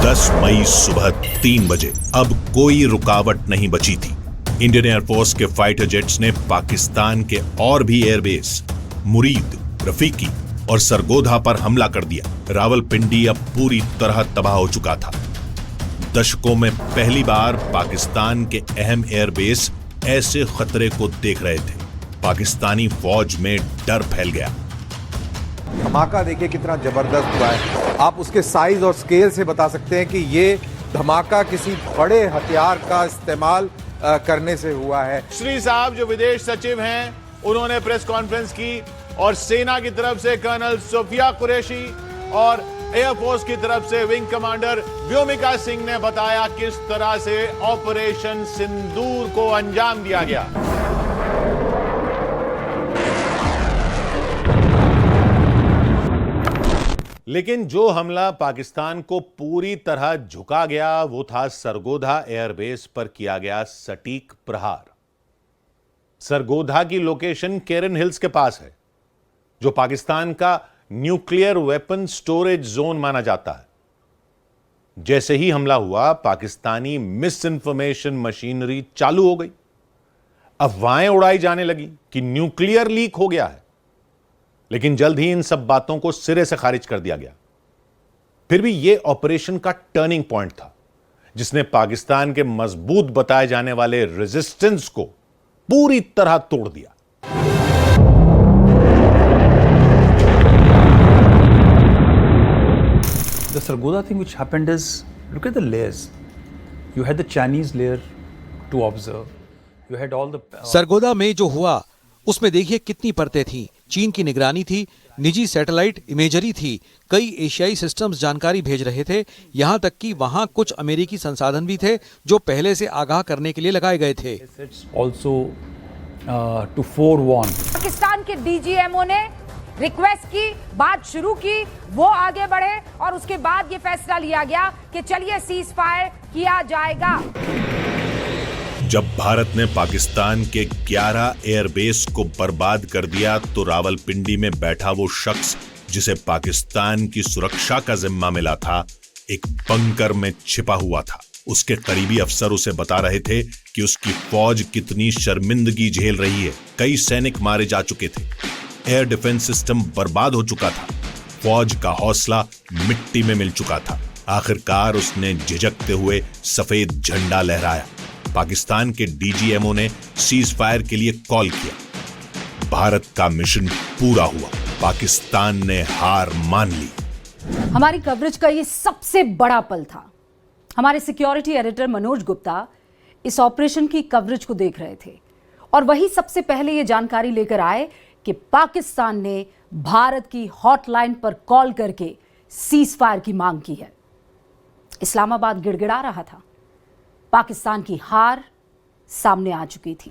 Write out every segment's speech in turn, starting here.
10 मई सुबह 3 बजे अब कोई रुकावट नहीं बची थी। इंडियन एयरफोर्स के फाइटर जेट्स ने पाकिस्तान के और भी एयरबेस मुरीद, रफीकी और सरगोधा पर हमला कर दिया। रावलपिंडी अब पूरी तरह तबाह हो चुका था। दशकों में पहली बार पाकिस्तान के अहम एयरबेस ऐसे खतरे को देख रहे थे। पाकिस्तानी फौज में डर फैल गया। धमाका देखिए कितना जबरदस्त हुआ है। आप उसके साइज और स्केल से बता सकते हैं कि ये धमाका किसी बड़े हथियार का इस्तेमाल करने से हुआ है। श्री साहब जो विदेश सचिव हैं, उन्होंने प्रेस कॉन्फ्रेंस की और सेना की तरफ से कर्नल सोफिया कुरैशी और एयरफोर्स की तरफ से विंग कमांडर व्योमिका सिंह ने बताया किस तरह से ऑपरेशन सिंदूर को अंजाम दिया गया। लेकिन जो हमला पाकिस्तान को पूरी तरह झुका गया वो था सरगोधा एयरबेस पर किया गया सटीक प्रहार। सरगोधा की लोकेशन केरन हिल्स के पास है, जो पाकिस्तान का न्यूक्लियर वेपन स्टोरेज जोन माना जाता है। जैसे ही हमला हुआ, पाकिस्तानी मिस इंफॉर्मेशन मशीनरी चालू हो गई। अफवाहें उड़ाई जाने लगी कि न्यूक्लियर लीक हो गया है, लेकिन जल्द ही इन सब बातों को सिरे से खारिज कर दिया गया। फिर भी यह ऑपरेशन का टर्निंग पॉइंट था, जिसने पाकिस्तान के मजबूत बताए जाने वाले रेजिस्टेंस को पूरी तरह तोड़ दिया। The Sargodha thing which happened is, look at the layers. You had the Chinese layer to observe. You had all the Sargodha में जो हुआ उसमें देखिए कितनी परतें थीं। चीन की निगरानी थी, निजी सैटेलाइट इमेजरी थी, कई एशियाई सिस्टम्स जानकारी भेज रहे थे, यहाँ तक कि वहाँ कुछ अमेरिकी संसाधन भी थे जो पहले से आगाह करने के लिए लगाए गए थे। also to forewarn. पाकिस्तान के डीजीएमओ ने रिक्वेस्ट की, बात शुरू की, वो आगे बढ़े और उसके बाद ये फैसला लिया गया कि चलिए सीज फायर किया जाएगा। जब भारत ने पाकिस्तान के 11 एयरबेस को बर्बाद कर दिया, तो रावलपिंडी में बैठा वो शख्स जिसे पाकिस्तान की सुरक्षा का जिम्मा मिला था, एक बंकर में छिपा हुआ था। उसके करीबी अफसर उसे बता रहे थे कि उसकी फौज कितनी शर्मिंदगी झेल रही है। कई सैनिक मारे जा चुके थे, एयर डिफेंस सिस्टम बर्बाद हो चुका था, फौज का हौसला मिट्टी में मिल चुका था। आखिरकार उसने झिझकते हुए सफेद झंडा लहराया। पाकिस्तान के डीजीएमओ ने सीज फायर के लिए कॉल किया। भारत का मिशन पूरा हुआ, पाकिस्तान ने हार मान ली। हमारी कवरेज का ये सबसे बड़ा पल था। हमारे सिक्योरिटी एडिटर मनोज गुप्ता इस ऑपरेशन की कवरेज को देख रहे थे और वही सबसे पहले ये जानकारी लेकर आए कि पाकिस्तान ने भारत की हॉटलाइन पर कॉल करके सीज फायर की मांग की है। इस्लामाबाद गिड़गिड़ा रहा था, पाकिस्तान की हार सामने आ चुकी थी।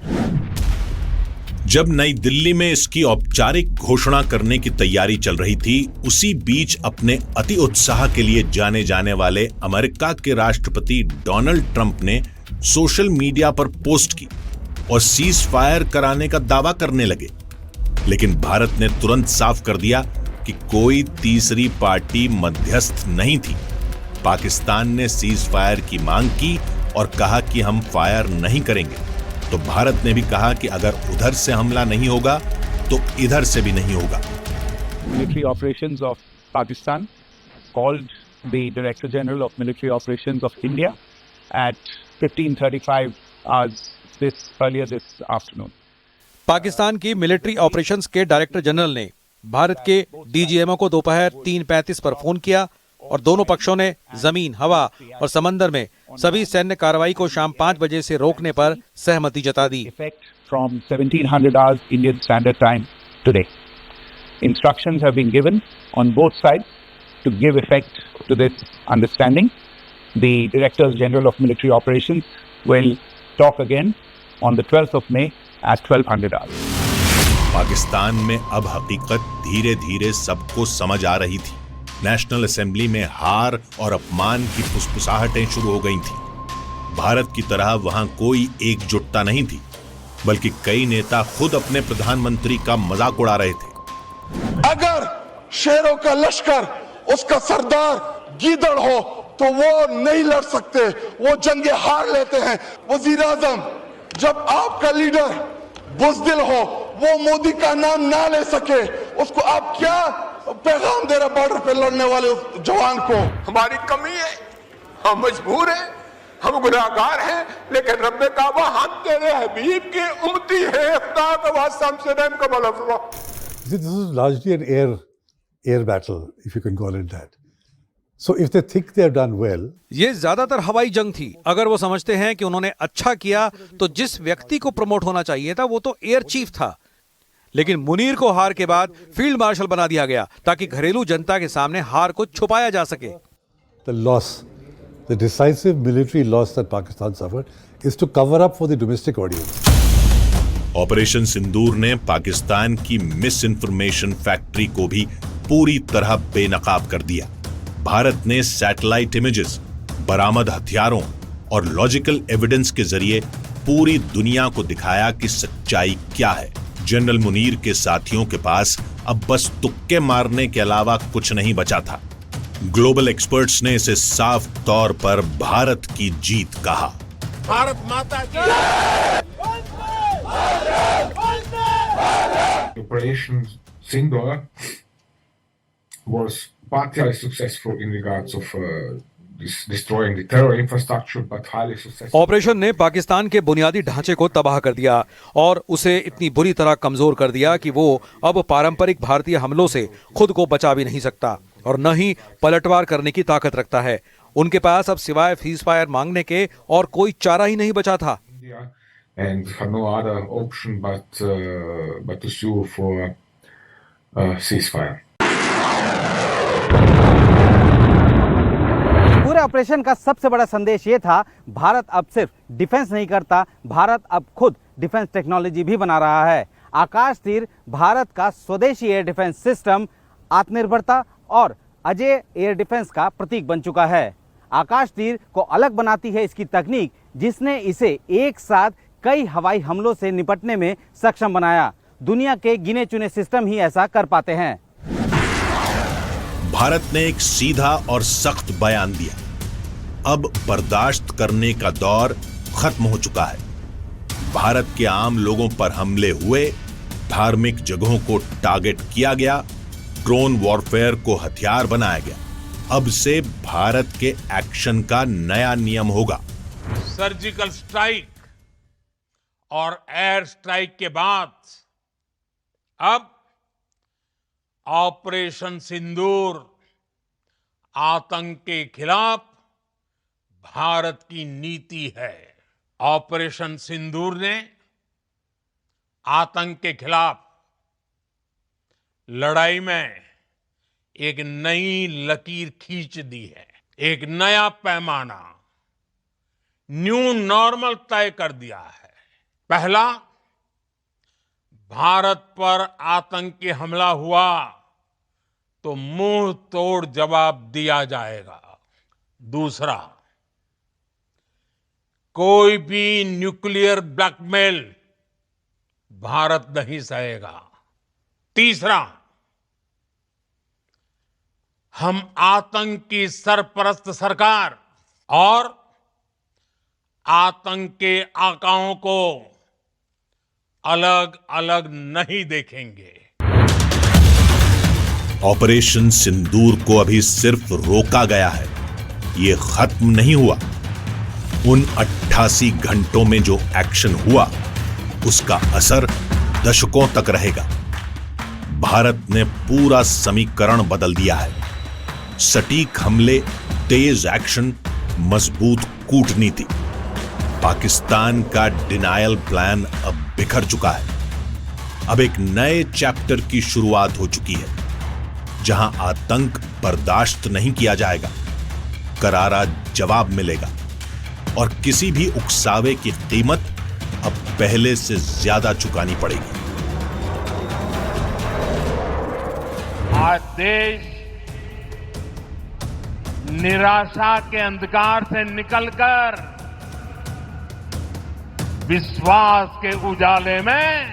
जब नई दिल्ली में इसकी औपचारिक घोषणा करने की तैयारी चल रही थी, उसी बीच अपने अति उत्साह के लिए जाने जाने वाले अमेरिका के राष्ट्रपति डोनाल्ड ट्रंप ने सोशल मीडिया पर पोस्ट की और सीज फायर कराने का दावा करने लगे। लेकिन भारत ने तुरंत साफ कर दिया कि कोई तीसरी पार्टी मध्यस्थ नहीं थी। पाकिस्तान ने सीज फायर की मांग की और कहा कि हम फायर नहीं करेंगे, तो भारत ने भी कहा कि अगर उधर से हमला नहीं होगा तो इधर से भी नहीं होगा। Military operations of Pakistan called the Director General of Military Operations of India at 15:35 hours earlier this afternoon. Pakistan की मिलिट्री ऑपरेशंस के डायरेक्टर जनरल ने भारत के डीजीएमओ को दोपहर 3:35 पर फोन किया और दोनों पक्षों ने जमीन, हवा और समंदर में सभी सैन्य कार्रवाई को शाम 5 बजे से रोकने पर सहमति जता दी। From 1700 hours Indian Standard Time today. Instructions have been given on both sides to give effect to this understanding. The Directors General of Military Operations will talk again on the 12th of May at 1200 hours. Pakistan में अब हकीकत धीरे धीरे सबको समझ आ रही थी। National assembly में हार और अपमान की फुसफुसाहटें शुरू हो गई थी। भारत की तरह वहां कोई एकजुटता नहीं थी, बल्कि कई नेता खुद अपने प्रधानमंत्री का मजाक उड़ा रहे थे। अगर शेरों का लश्कर उसका सरदार गीदड़ हो तो वो नहीं लड़ सकते, वो जंगे हार लेते हैं। वजीर आजम, जब आपका लीडर बुज़दिल हो, वो मोदी का नाम ना ले सके, उसको आप क्या पैगाम दे रहे बॉर्डर पे लड़ने वाले उस जवान को? हमारी कमी है, हम मजबूर हैं, हम गुनाहगार हैं, लेकिन रब्बे काबा हम तेरे हबीब के उम्मती हैं। खुदा का वास्ता हमसे रहम का भला फरमा। This is largely an air battle, if you can call it that. So if they think they have done well, ये ज्यादातर हवाई जंग थी। अगर वो समझते हैं कि उन्होंने अच्छा किया तो जिस व्यक्ति को प्रमोट होना चाहिए था वो तो एयर चीफ था। लेकिन मुनीर को हार के बाद फील्ड मार्शल बना दिया गया ताकि घरेलू जनता के सामने हार को छुपाया जा सके। the loss, the decisive military loss that Pakistan suffered is to cover up for the domestic audience. Operation Sindoor ने पाकिस्तान की मिस इन्फॉर्मेशन फैक्ट्री को भी पूरी तरह बेनकाब कर दिया। भारत ने सैटेलाइट इमेजेस, बरामद हथियारों और लॉजिकल एविडेंस के जरिए पूरी दुनिया को दिखाया कि सच्चाई क्या है। जनरल मुनीर के साथियों के पास अब बस तुक्के मारने के अलावा कुछ नहीं बचा था। ग्लोबल एक्सपर्ट्स ने इसे साफ तौर पर भारत की जीत कहा। भारत माता की। Operation Sindoor was partially successful in regards of destroying the terror infrastructure, but highly successful. Operation ने पाकिस्तान के बुनियादी ढांचे को तबाह कर दिया और उसे इतनी बुरी तरह कमजोर कर दिया कि वो अब पारंपरिक भारतीय हमलों से खुद को बचा भी नहीं सकता और न ही पलटवार करने की ताकत रखता है। उनके पास अब सिवाय सीज़फायर मांगने के और कोई चारा ही नहीं बचा था। And had no other option but to sue for ceasefire. पूरे ऑपरेशन का सबसे बड़ा संदेश ये था, भारत अब सिर्फ डिफेंस नहीं करता, भारत अब खुद डिफेंस टेक्नोलॉजी भी बना रहा है। आकाश तीर भारत का स्वदेशी एयर डिफेंस सिस्टम आत्मनिर्भरता और अजेय एयर डिफेंस का प्रतीक बन चुका है। आकाश तीर को अलग बनाती है इसकी तकनीक, जिसने इसे एक साथ कई हवाई हमलों से निपटने में सक्षम बनाया। दुनिया के गिने चुने सिस्टम ही ऐसा कर पाते हैं। भारत ने एक सीधा और सख्त बयान दिया। अब बर्दाश्त करने का दौर खत्म हो चुका है। भारत के आम लोगों पर हमले हुए, धार्मिक जगहों को टारगेट किया गया, ड्रोन वॉरफेयर को हथियार बनाया गया। अब से भारत के एक्शन का नया नियम होगा। सर्जिकल स्ट्राइक और एयर स्ट्राइक के बाद अब ऑपरेशन सिंदूर आतंक के खिलाफ भारत की नीति है। ऑपरेशन सिंदूर ने आतंक के खिलाफ लड़ाई में एक नई लकीर खींच दी है, एक नया पैमाना, न्यू नॉर्मल तय कर दिया है। पहला, भारत पर आतंकी हमला हुआ तो मुंह तोड़ जवाब दिया जाएगा। दूसरा, कोई भी न्यूक्लियर ब्लैकमेल भारत नहीं सहेगा। तीसरा, हम आतंक की सरपरस्त सरकार और आतंक के आकाओं को अलग अलग नहीं देखेंगे। ऑपरेशन सिंदूर को अभी सिर्फ रोका गया है, ये खत्म नहीं हुआ। उन 88 घंटों में जो एक्शन हुआ उसका असर दशकों तक रहेगा। भारत ने पूरा समीकरण बदल दिया है। सटीक हमले, तेज एक्शन, मजबूत कूटनीति। पाकिस्तान का डिनायल प्लान अब बिखर चुका है। अब एक नए चैप्टर की शुरुआत हो चुकी है, जहां आतंक बर्दाश्त नहीं किया जाएगा, करारा जवाब मिलेगा और किसी भी उकसावे की कीमत अब पहले से ज्यादा चुकानी पड़ेगी। आज देश निराशा के अंधकार से निकलकर विश्वास के उजाले में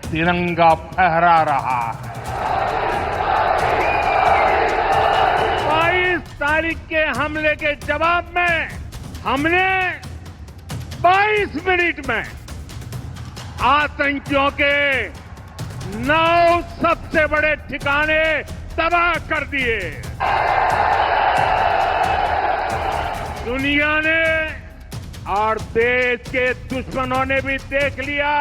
तिरंगा फहरा रहा है। 22 तारीख के हमले के जवाब में हमने 22 मिनट में आतंकियों के 9 सबसे बड़े ठिकाने तबाह कर दिए। दुनिया ने और देश के दुश्मनों ने भी देख लिया,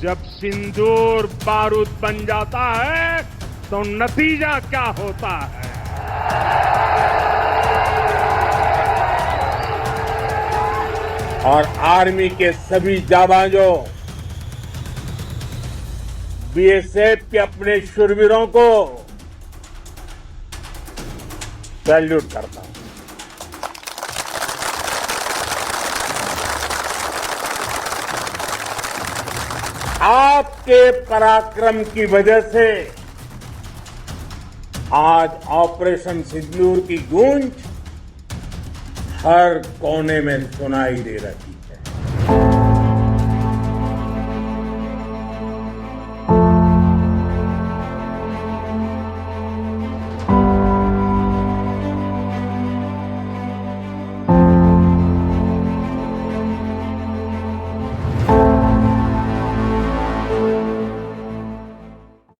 जब सिंदूर बारूद बन जाता है तो नतीजा क्या होता है। और आर्मी के सभी जाबाजों, बीएसएफ के अपने शूरवीरों को सैल्यूट करता हूं। आपके पराक्रम की वजह से आज ऑपरेशन सिंदूर की गूंज हर कोने में सुनाई दे रही है।